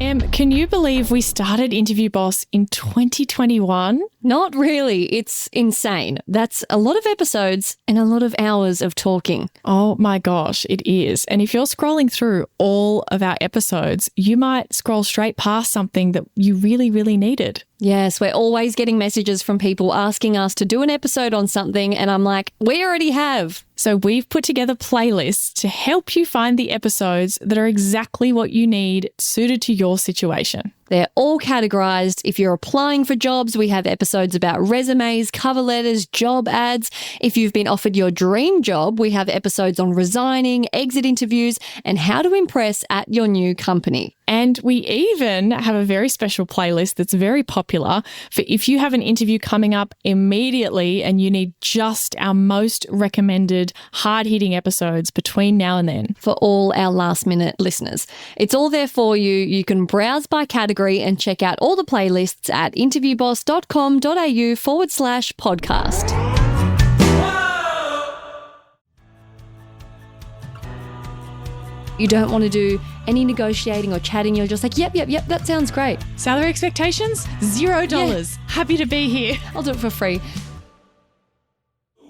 Can you believe we started Interview Boss in 2021? Not really. It's insane. That's a lot of episodes and a lot of hours of talking. Oh my gosh, it is. And if you're scrolling through all of our episodes, you might scroll straight past something that you really, really needed. Yes, we're always getting messages from people asking us to do an episode on something, and I'm like, we already have. So we've put together playlists to help you find the episodes that are exactly what you need, suited to your situation. They're all categorized. If you're applying for jobs, we have episodes about resumes, cover letters, job ads. If you've been offered your dream job, we have episodes on resigning, exit interviews, and how to impress at your new company. And we even have a very special playlist that's very popular for if you have an interview coming up immediately and you need just our most recommended hard-hitting episodes between now and then. For all our last-minute listeners. It's all there for you. You can browse by category and check out all the playlists at interviewboss.com.au/podcast. You don't want to do any negotiating or chatting. You're just like, yep, that sounds great. Salary expectations? $0. Yeah. Happy to be here. I'll do it for free.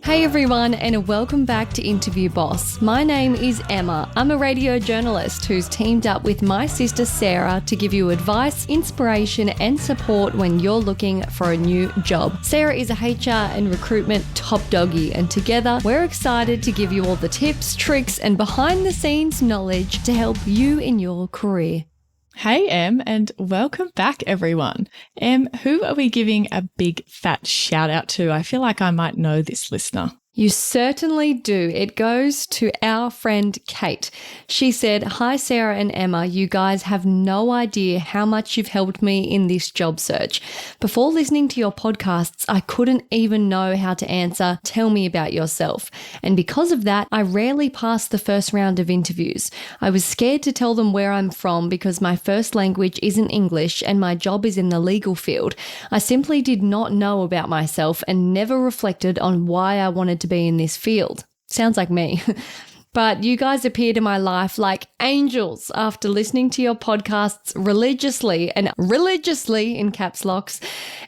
Hey everyone, and welcome back to Interview Boss. My name is Emma. I'm a radio journalist who's teamed up with my sister Sarah to give you advice, inspiration and support when you're looking for a new job. Sarah is a HR and recruitment top doggy, and together we're excited to give you all the tips, tricks and behind the scenes knowledge to help you in your career. Hey, Em, and welcome back, everyone. Em, who are we giving a big fat shout out to? I feel like I might know this listener. You certainly do. It goes to our friend Kate. She said, "Hi Sarah and Emma, you guys have no idea how much you've helped me in this job search. Before listening to your podcasts, I couldn't even know how to answer, tell me about yourself. And because of that, I rarely passed the first round of interviews. I was scared to tell them where I'm from because my first language isn't English and my job is in the legal field. I simply did not know about myself and never reflected on why I wanted to be in this field." Sounds like me. But you guys appeared in my life like angels after listening to your podcasts religiously, and religiously in caps locks.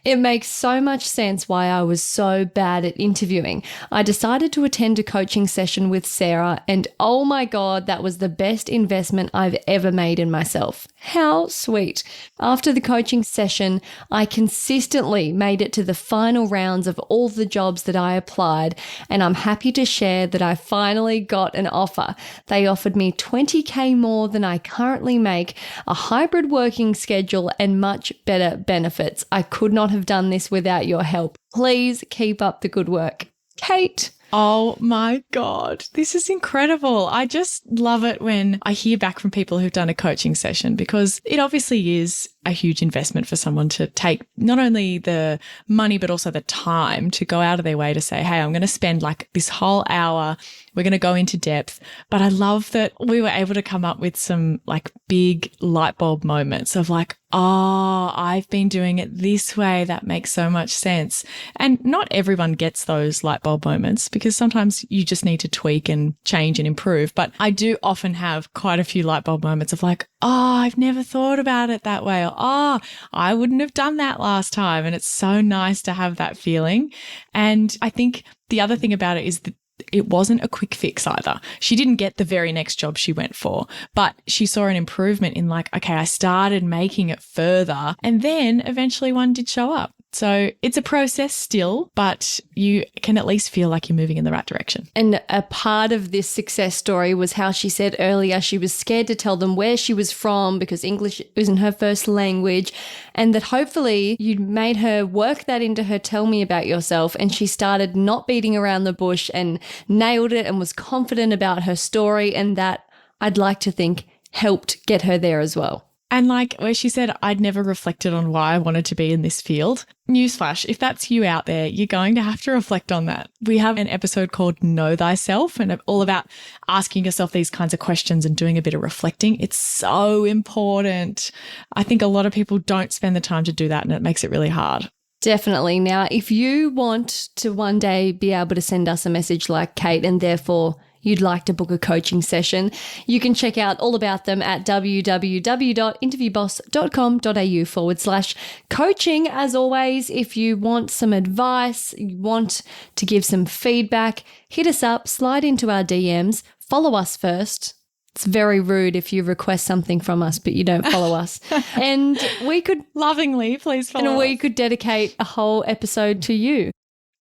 It makes so much sense why I was so bad at interviewing. I decided to attend a coaching session with Sarah, and oh my God, that was the best investment I've ever made in myself. How sweet. After the coaching session, I consistently made it to the final rounds of all the jobs that I applied, and I'm happy to share that I finally got an offer. They offered me $20,000 more than I currently make, a hybrid working schedule, and much better benefits. I could not have done this without your help. Please keep up the good work. Kate. Oh my God, this is incredible. I just love it when I hear back from people who've done a coaching session, because it obviously is a huge investment for someone to take not only the money, but also the time to go out of their way to say, hey, I'm going to spend like this whole hour. We're going to go into depth. But I love that we were able to come up with some like big light bulb moments of like, oh, I've been doing it this way. That makes so much sense. And not everyone gets those light bulb moments, because sometimes you just need to tweak and change and improve. But I do often have quite a few light bulb moments of like, oh, I've never thought about it that way. Or, oh, I wouldn't have done that last time. And it's so nice to have that feeling. And I think the other thing about it is that it wasn't a quick fix either. She didn't get the very next job she went for, but she saw an improvement in like, okay, I started making it further, and then eventually one did show up. So it's a process still, but you can at least feel like you're moving in the right direction. And a part of this success story was how she said earlier she was scared to tell them where she was from because English isn't her first language, and that hopefully you made her work that into her tell me about yourself, and she started not beating around the bush and nailed it and was confident about her story, and that, I'd like to think, helped get her there as well. And like where she said, I'd never reflected on why I wanted to be in this field. Newsflash, if that's you out there, you're going to have to reflect on that. We have an episode called Know Thyself, and all about asking yourself these kinds of questions and doing a bit of reflecting. It's so important. I think a lot of people don't spend the time to do that, and it makes it really hard. Definitely. Now, if you want to one day be able to send us a message like Kate, and therefore you'd like to book a coaching session. You can check out all about them at www.interviewboss.com.au/coaching. As always, if you want some advice, you want to give some feedback, hit us up, slide into our DMs, follow us first. It's very rude if you request something from us, but you don't follow us. And we could Lovingly, please follow and we us. could dedicate a whole episode to you.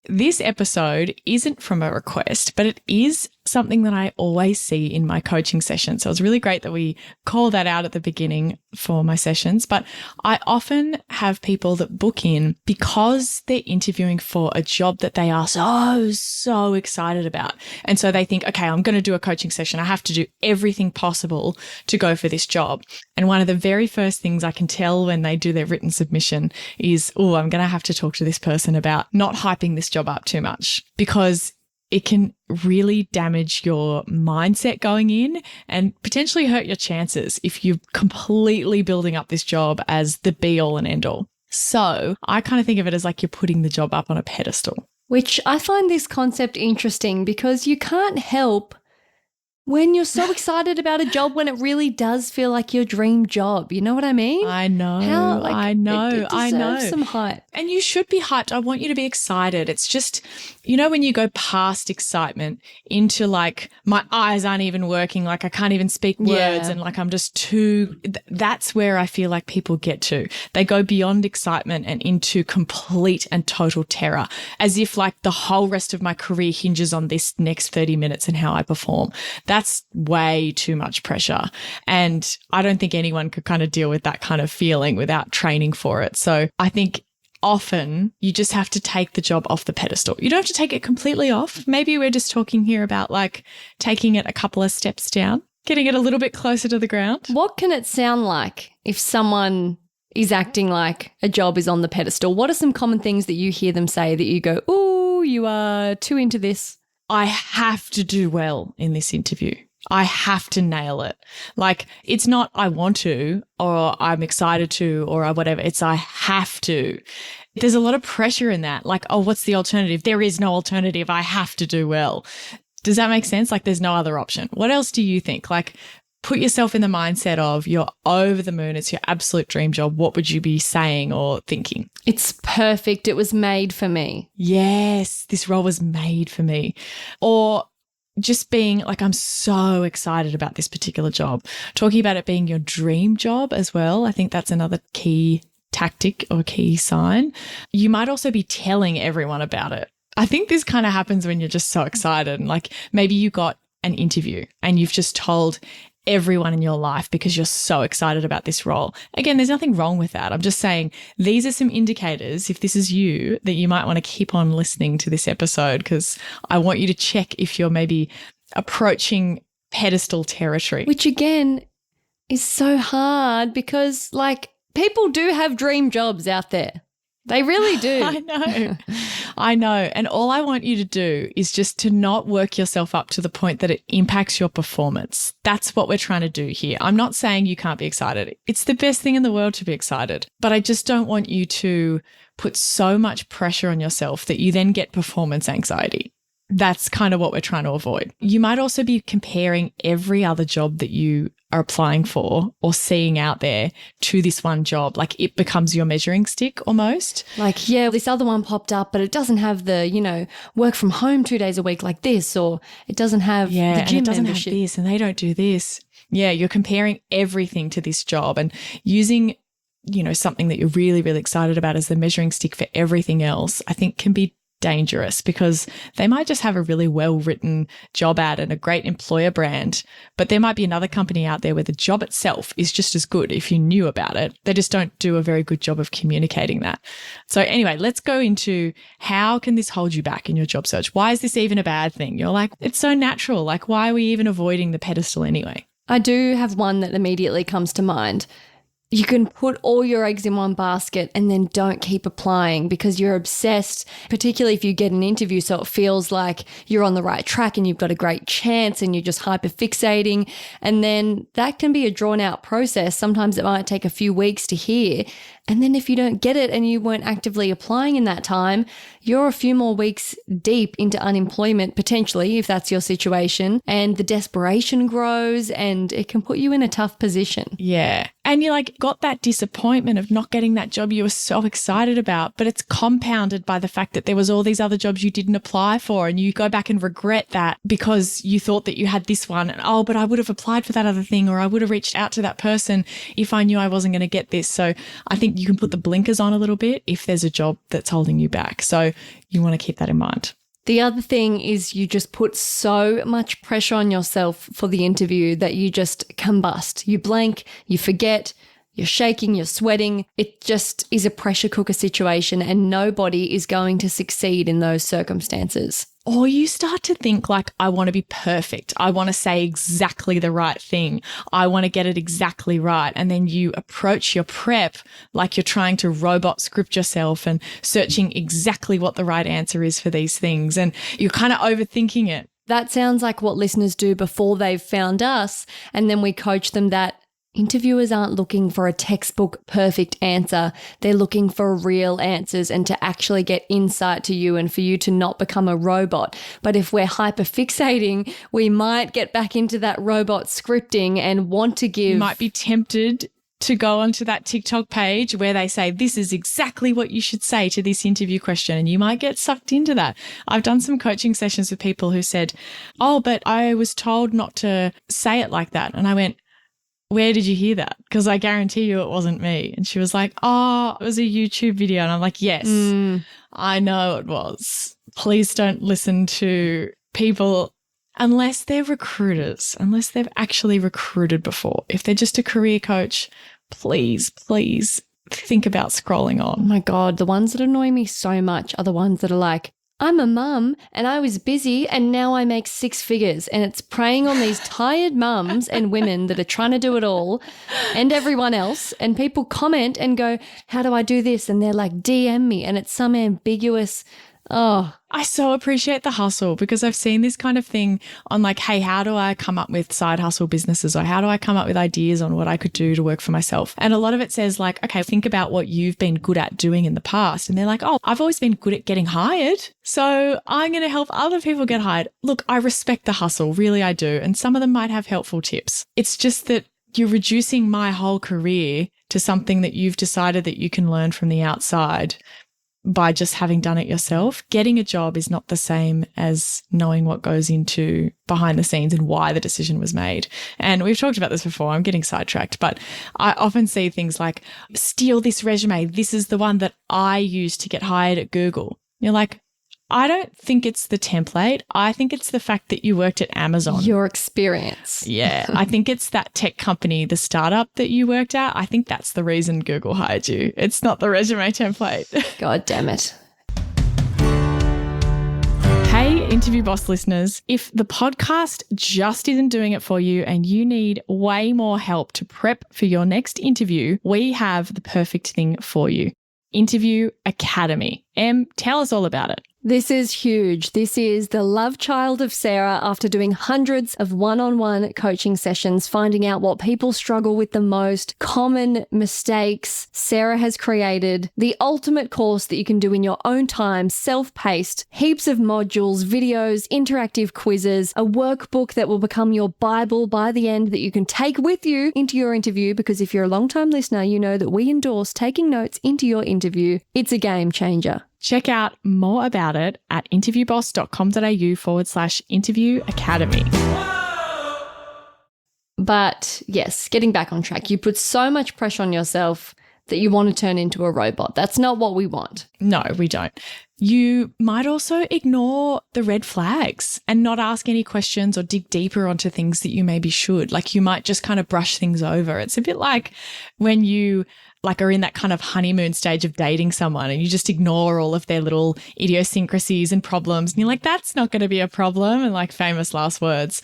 This episode isn't from a request, but it is something that I always see in my coaching sessions. So it's really great that we call that out at the beginning for my sessions. But I often have people that book in because they're interviewing for a job that they are so excited about. And so they think, okay, I'm going to do a coaching session. I have to do everything possible to go for this job. And one of the very first things I can tell when they do their written submission is, oh, I'm going to have to talk to this person about not hyping this job up too much, because it can really damage your mindset going in and potentially hurt your chances if you're completely building up this job as the be all and end all. So I kind of think of it as like you're putting the job up on a pedestal. Which I find this concept interesting because you can't help when you're so excited about a job when it really does feel like your dream job. You know what I mean? I know. It deserves some hype. And you should be hyped. I want you to be excited. It's just, when you go past excitement into like, my eyes aren't even working, like I can't even speak words and like I'm just that's where I feel like people get to. They go beyond excitement and into complete and total terror, as if like the whole rest of my career hinges on this next 30 minutes and how I perform. That's way too much pressure. And I don't think anyone could kind of deal with that kind of feeling without training for it. So I think often you just have to take the job off the pedestal. You don't have to take it completely off. Maybe we're just talking here about like taking it a couple of steps down, getting it a little bit closer to the ground. What can it sound like if someone is acting like a job is on the pedestal? What are some common things that you hear them say that you go, ooh, you are too into this? I have to do well in this interview. I have to nail it. Like, it's not I want to or I'm excited to or whatever. It's I have to. There's a lot of pressure in that. Like, oh, what's the alternative? There is no alternative. I have to do well. Does that make sense? Like, there's no other option. What else do you think? Like, put yourself in the mindset of you're over the moon. It's your absolute dream job. What would you be saying or thinking? It's perfect. It was made for me. Yes, this role was made for me. Or just being like, I'm so excited about this particular job. Talking about it being your dream job as well. I think that's another key tactic or key sign. You might also be telling everyone about it. I think this kind of happens when you're just so excited. And like maybe you got an interview and you've just told everyone in your life because you're so excited about this role. Again, there's nothing wrong with that. I'm just saying these are some indicators, if this is you, that you might want to keep on listening to this episode, because I want you to check if you're maybe approaching pedestal territory. Which again is so hard because like people do have dream jobs out there. They really do. I know. And all I want you to do is just to not work yourself up to the point that it impacts your performance. That's what we're trying to do here. I'm not saying you can't be excited. It's the best thing in the world to be excited. But I just don't want you to put so much pressure on yourself that you then get performance anxiety. That's kind of what we're trying to avoid. You might also be comparing every other job that you are applying for or seeing out there to this one job. Like it becomes your measuring stick almost. Like, yeah, this other one popped up, but it doesn't have the, work from home 2 days a week like this, or it doesn't have the gym and it doesn't membership. have this and they don't do this. Yeah, you're comparing everything to this job and using, something that you're really, really excited about as the measuring stick for everything else, I think can be dangerous because they might just have a really well-written job ad and a great employer brand, but there might be another company out there where the job itself is just as good if you knew about it. They just don't do a very good job of communicating that. So anyway, let's go into how can this hold you back in your job search? Why is this even a bad thing? You're like, it's so natural. Like, why are we even avoiding the pedestal anyway? I do have one that immediately comes to mind. you can put all your eggs in one basket and then don't keep applying because you're obsessed, particularly if you get an interview so it feels like you're on the right track and you've got a great chance and you're just hyperfixating. And then that can be a drawn out process. Sometimes it might take a few weeks to hear. And then if you don't get it and you weren't actively applying in that time, you're a few more weeks deep into unemployment, potentially, if that's your situation. And the desperation grows and it can put you in a tough position. Yeah. And you got that disappointment of not getting that job you were so excited about, but it's compounded by the fact that there was all these other jobs you didn't apply for, and you go back and regret that because you thought that you had this one and, oh, but I would have applied for that other thing, or I would have reached out to that person if I knew I wasn't going to get this. So I think you can put the blinkers on a little bit if there's a job that's holding you back. So you want to keep that in mind. The other thing is you just put so much pressure on yourself for the interview that you just combust. You blank, you forget, you're shaking, you're sweating. It just is a pressure cooker situation and nobody is going to succeed in those circumstances. Or you start to think I want to be perfect. I want to say exactly the right thing. I want to get it exactly right. And then you approach your prep like you're trying to robot script yourself and searching exactly what the right answer is for these things. And you're kind of overthinking it. That sounds like what listeners do before they've found us. And then we coach them that interviewers aren't looking for a textbook perfect answer. They're looking for real answers and to actually get insight to you and for you to not become a robot. But if we're hyperfixating, we might get back into that robot scripting and want to give... You might be tempted to go onto that TikTok page where they say, this is exactly what you should say to this interview question. And you might get sucked into that. I've done some coaching sessions with people who said, oh, but I was told not to say it like that. And I went, where did you hear that? Because I guarantee you it wasn't me. And she was like, oh, it was a YouTube video. And I'm like, yes, I know it was. Please don't listen to people unless they're recruiters, unless they've actually recruited before. If they're just a career coach, please think about scrolling on. Oh my God, the ones that annoy me so much are the ones that are like, I'm a mum and I was busy and now I make 6 figures, and it's preying on these tired mums and women that are trying to do it all and everyone else, and people comment and go, how do I do this? And they're like, DM me, and it's some ambiguous, I so appreciate the hustle because I've seen this kind of thing on hey, how do I come up with side hustle businesses, or how do I come up with ideas on what I could do to work for myself? And a lot of it says okay, think about what you've been good at doing in the past. And they're like, oh, I've always been good at getting hired, so I'm going to help other people get hired. Look, I respect the hustle, really I do. And some of them might have helpful tips. It's just that you're reducing my whole career to something that you've decided that you can learn from the outside by just having done it yourself. Getting a job is not the same as knowing what goes into behind the scenes and why the decision was made. And we've talked about this before. I'm getting sidetracked, but I often see things like, steal this resume. This is the one that I used to get hired at Google. You're like, I don't think it's the template. I think it's the fact that you worked at Amazon. Your experience. Yeah. I think it's that tech company, the startup that you worked at. I think that's the reason Google hired you. It's not the resume template. God damn it. Hey, Interview Boss listeners, if the podcast just isn't doing it for you and you need way more help to prep for your next interview, we have the perfect thing for you. Interview Academy. Em, tell us all about it. This is huge. This is the love child of Sarah after doing hundreds of one-on-one coaching sessions, finding out what people struggle with the most, common mistakes. Sarah has created the ultimate course that you can do in your own time, self-paced, heaps of modules, videos, interactive quizzes, a workbook that will become your Bible by the end that you can take with you into your interview, because if you're a long-time listener, you know that we endorse taking notes into your interview. It's a game changer. Check out more about it at interviewboss.com.au/interview academy. But yes, getting back on track, you put so much pressure on yourself that you want to turn into a robot. That's not what we want. No, we don't. You might also ignore the red flags and not ask any questions or dig deeper onto things that you maybe should. You might just kind of brush things over. It's a bit like when you are in that kind of honeymoon stage of dating someone and you just ignore all of their little idiosyncrasies and problems. And you're like, that's not going to be a problem. And famous last words.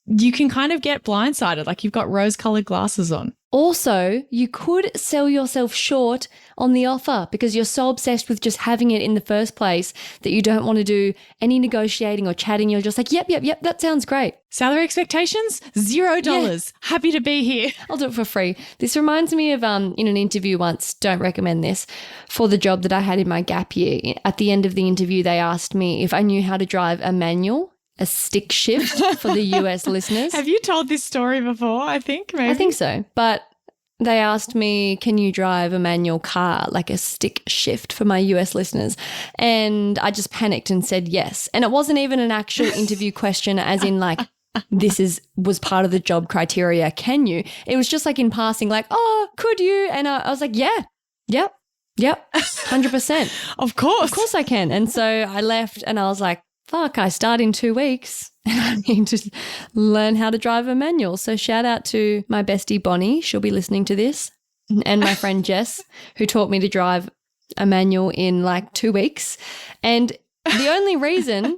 You can kind of get blindsided, you've got rose-colored glasses on. Also, you could sell yourself short on the offer because you're so obsessed with just having it in the first place that you don't want to do any negotiating or chatting. You're just like, yep, that sounds great. Salary expectations? $0. Yeah. Happy to be here. I'll do it for free. This reminds me of in an interview once, don't recommend this, for the job that I had in my gap year. At the end of the interview, they asked me if I knew how to drive a manual, a stick shift for the US listeners. Have you told this story before, I think? Maybe. I think so. But they asked me, can you drive a manual car, like a stick shift for my US listeners? And I just panicked and said yes. And it wasn't even an actual interview question as in like, was part of the job criteria. Can you? It was just like in passing, like, oh, could you? And I was like, yeah, yep, 100%. Of course. Of course I can. And so I left and I was like, fuck, I start in 2 weeks and I need to learn how to drive a manual. So shout out to my bestie Bonnie. She'll be listening to this. And my friend Jess, who taught me to drive a manual in like 2 weeks. And the only reason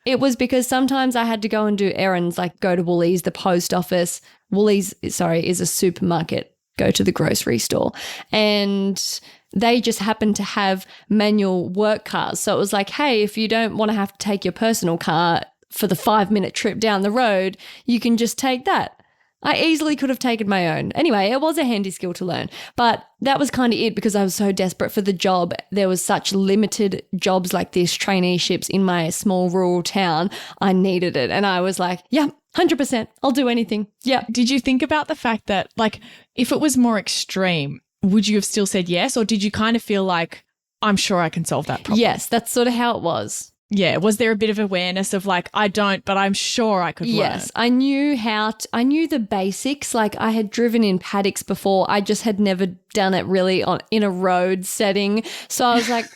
it was because sometimes I had to go and do errands, like go to Woolies, the post office. Woolies, is a supermarket. Go to the grocery store. And they just happened to have manual work cars. So it was like, hey, if you don't want to have to take your personal car for the 5-minute trip down the road, you can just take that. I easily could have taken my own. Anyway, it was a handy skill to learn. But that was kind of it because I was so desperate for the job. There was such limited jobs like this, traineeships in my small rural town. I needed it. And I was like, yeah, 100%. I'll do anything. Yeah. Did you think about the fact that, like, if it was more extreme, would you have still said yes? Or did you kind of feel like, I'm sure I can solve that problem? Yes, that's sort of how it was. Yeah. Was there a bit of awareness of like, I don't, but I'm sure I could learn? Yes. I knew the basics. Like I had driven in paddocks before. I just had never done it really in a road setting. So I was like,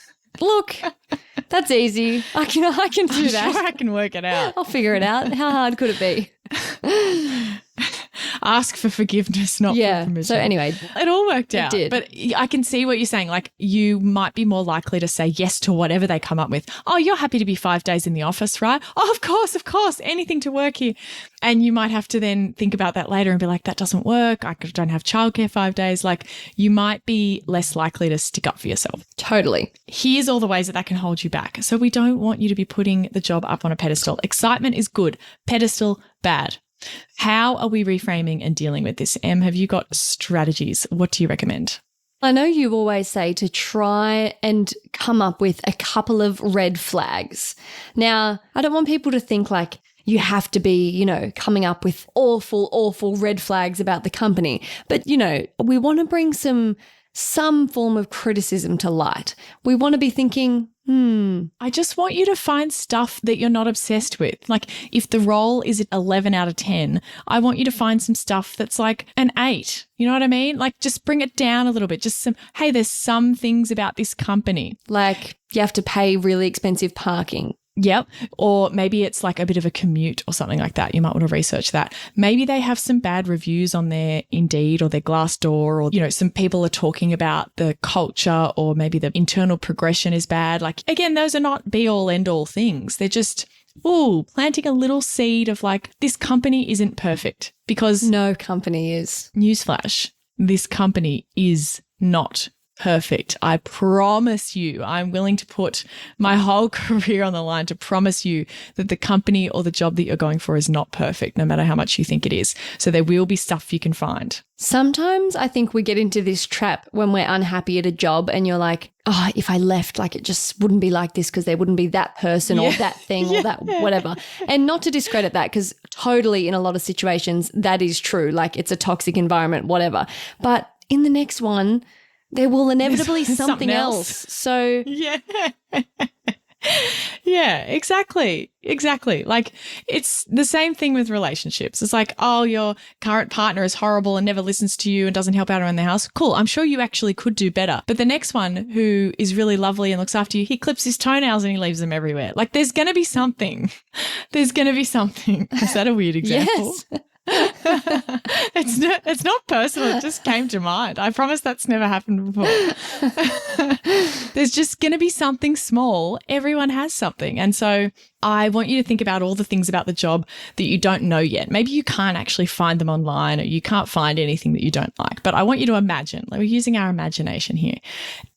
look, that's easy. I can do that. Sure I can work it out. I'll figure it out. How hard could it be? Ask for forgiveness, not for permission. So anyway, it all worked out. It did. But I can see what you're saying. Like you might be more likely to say yes to whatever they come up with. Oh, you're happy to be 5 days in the office, right? Oh, of course. Anything to work here. And you might have to then think about that later and be like, that doesn't work. I don't have childcare 5 days. Like you might be less likely to stick up for yourself. Totally. Here's all the ways that can hold you back. So we don't want you to be putting the job up on a pedestal. Excitement is good. Pedestal, bad. How are we reframing and dealing with this? Em, have you got strategies? What do you recommend? I know you always say to try and come up with a couple of red flags. Now, I don't want people to think like you have to be, coming up with awful red flags about the company. But, we want to bring some form of criticism to light. We want to be thinking, I just want you to find stuff that you're not obsessed with. Like if the role is at 11 out of 10, I want you to find some stuff that's like an 8. You know what I mean? Like just bring it down a little bit. Just hey, there's some things about this company. Like you have to pay really expensive parking. Yep. Or maybe it's like a bit of a commute or something like that. You might want to research that. Maybe they have some bad reviews on their Indeed or their Glassdoor, or, some people are talking about the culture, or maybe the internal progression is bad. Like, again, those are not be all end all things. They're just, planting a little seed of like, this company isn't perfect, because no company is. Newsflash, this company is not perfect. I promise you, I'm willing to put my whole career on the line to promise you that the company or the job that you're going for is not perfect, no matter how much you think it is. So there will be stuff you can find. Sometimes I think we get into this trap when we're unhappy at a job and you're like, oh, if I left, like it just wouldn't be like this because there wouldn't be that person or that thing or that whatever. And not to discredit that, because totally in a lot of situations that is true. Like it's a toxic environment, whatever. But in the next one, there will inevitably something else. So yeah. Yeah, exactly. Like it's the same thing with relationships. It's like, oh, your current partner is horrible and never listens to you and doesn't help out around the house. Cool. I'm sure you actually could do better. But the next one, who is really lovely and looks after you, he clips his toenails and he leaves them everywhere. Like there's going to be something. Is that a weird example? Yes. It's not personal. It just came to mind. I promise that's never happened before. There's just going to be something small. Everyone has something. And so I want you to think about all the things about the job that you don't know yet. Maybe you can't actually find them online, or you can't find anything that you don't like. But I want you to imagine, like, we're using our imagination here.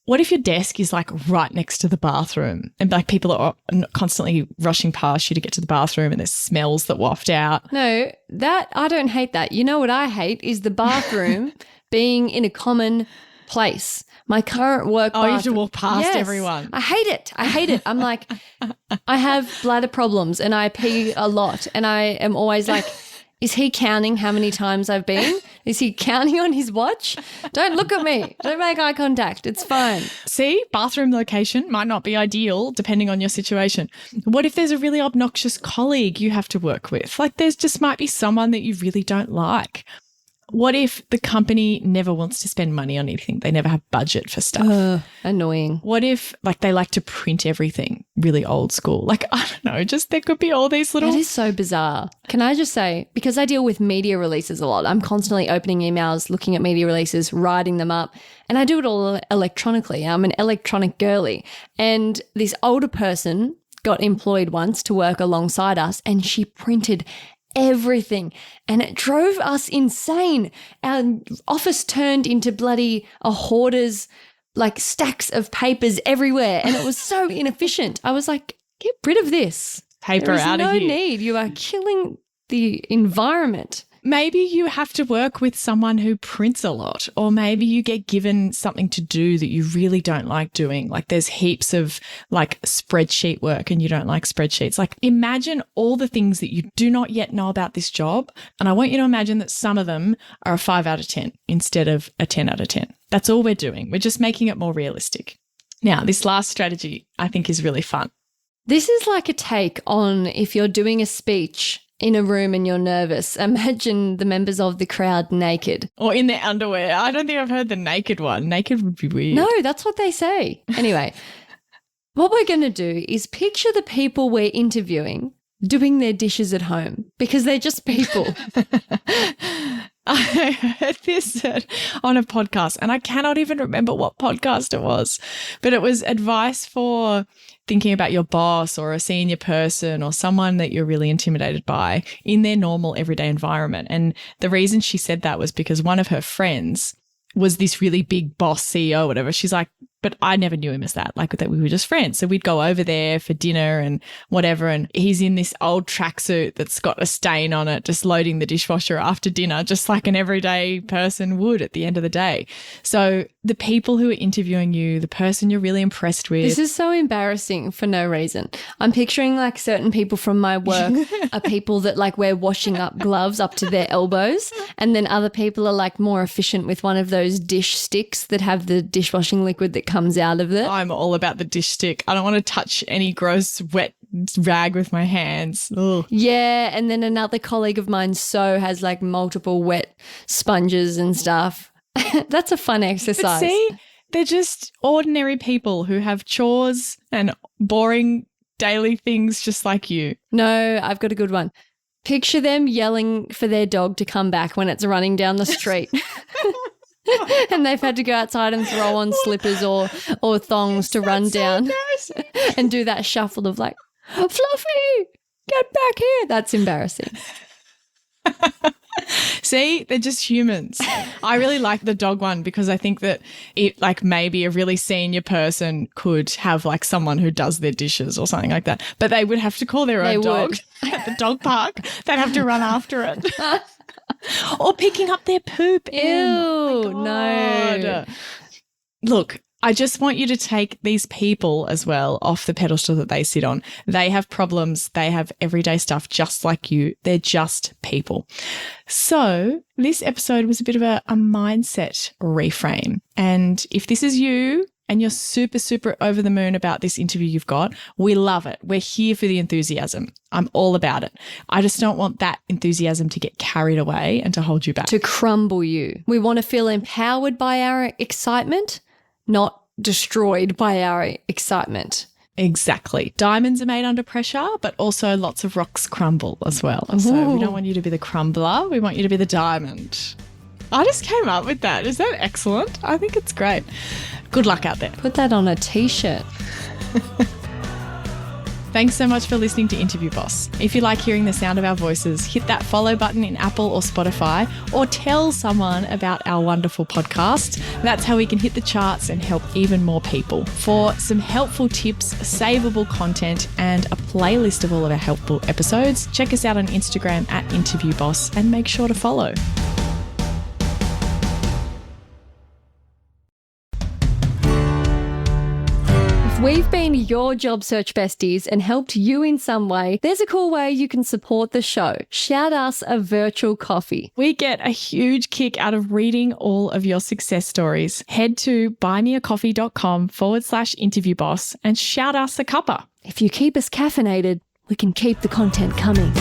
What if your desk is like right next to the bathroom and like people are constantly rushing past you to get to the bathroom and there's smells that waft out? No, that I don't hate that. You know what I hate is the bathroom being in a common place. My current work bathroom. You have to walk past everyone. I hate it. I hate it. I'm like, I have bladder problems and I pee a lot, and I am always like, is he counting how many times I've been? Is he counting on his watch? Don't look at me. Don't make eye contact. It's fine. See, bathroom location might not be ideal depending on your situation. What if there's a really obnoxious colleague you have to work with? Like, there's just might be someone that you really don't like. What if the company never wants to spend money on anything? They never have budget for stuff. Annoying. What if like they like to print everything really old school? Like, I don't know, just there could be all these little... That is so bizarre. Can I just say, because I deal with media releases a lot, I'm constantly opening emails, looking at media releases, writing them up, and I do it all electronically. I'm an electronic girly. And this older person got employed once to work alongside us, and she printed everything, and it drove us insane. Our office turned into bloody a hoarder's, like, stacks of papers everywhere, and it was so inefficient. I was like, get rid of this. Paper out of here. There is no need. You are killing the environment. Maybe you have to work with someone who prints a lot, or maybe you get given something to do that you really don't like doing. Like, there's heaps of like spreadsheet work and you don't like spreadsheets. Like, imagine all the things that you do not yet know about this job. And I want you to imagine that some of them are a 5 out of 10 instead of a 10 out of 10. That's all we're doing. We're just making it more realistic. Now, this last strategy I think is really fun. This is like a take on if you're doing a speech in a room and you're nervous. Imagine the members of the crowd naked. Or in their underwear. I don't think I've heard the naked one. Naked would be weird. No, that's what they say. Anyway, what we're going to do is picture the people we're interviewing doing their dishes at home, because they're just people. I heard this on a podcast, and I cannot even remember what podcast it was, but it was advice for thinking about your boss or a senior person or someone that you're really intimidated by in their normal everyday environment. And the reason she said that was because one of her friends was this really big boss CEO or whatever. She's like, but I never knew him as that, like that we were just friends. So we'd go over there for dinner and whatever. And he's in this old tracksuit that's got a stain on it, just loading the dishwasher after dinner, just like an everyday person would at the end of the day. So the people who are interviewing you, the person you're really impressed with. This is so embarrassing for no reason. I'm picturing like certain people from my work are people that like wear washing up gloves up to their elbows. And then other people are like more efficient with one of those dish sticks that have the dishwashing liquid that comes out of it. I'm all about the dish stick. I don't want to touch any gross wet rag with my hands. Ugh. Yeah, and then another colleague of mine has like multiple wet sponges and stuff. That's a fun exercise. But see, they're just ordinary people who have chores and boring daily things just like you. No, I've got a good one. Picture them yelling for their dog to come back when it's running down the street. And they've had to go outside and throw on slippers or thongs to run down and do that shuffle of like, Fluffy, get back here. That's embarrassing. See, they're just humans. I really like the dog one because I think that it, like, maybe a really senior person could have like someone who does their dishes or something like that, but they would have to call their own dog at the dog park. They'd have to run after it. Or picking up their poop. Ew, Oh no. Look, I just want you to take these people as well off the pedestal that they sit on. They have problems. They have everyday stuff just like you. They're just people. So this episode was a bit of a mindset reframe. And if this is you and you're super, super over the moon about this interview you've got, we love it. We're here for the enthusiasm. I'm all about it. I just don't want that enthusiasm to get carried away and to hold you back. To crumble you. We want to feel empowered by our excitement, not destroyed by our excitement. Exactly. Diamonds are made under pressure, but also lots of rocks crumble as well. So we don't want you to be the crumbler. We want you to be the diamond. I just came up with that. Is that excellent? I think it's great. Good luck out there. Put that on a t-shirt. Thanks so much for listening to Interview Boss. If you like hearing the sound of our voices, hit that follow button in Apple or Spotify, or tell someone about our wonderful podcast. That's how we can hit the charts and help even more people. For some helpful tips, savable content, and a playlist of all of our helpful episodes, check us out on Instagram at Interview Boss and make sure to follow. We've been your job search besties and helped you in some way. There's a cool way you can support the show. Shout us a virtual coffee. We get a huge kick out of reading all of your success stories. Head to buymeacoffee.com/interviewboss and shout us a cuppa. If you keep us caffeinated, we can keep the content coming.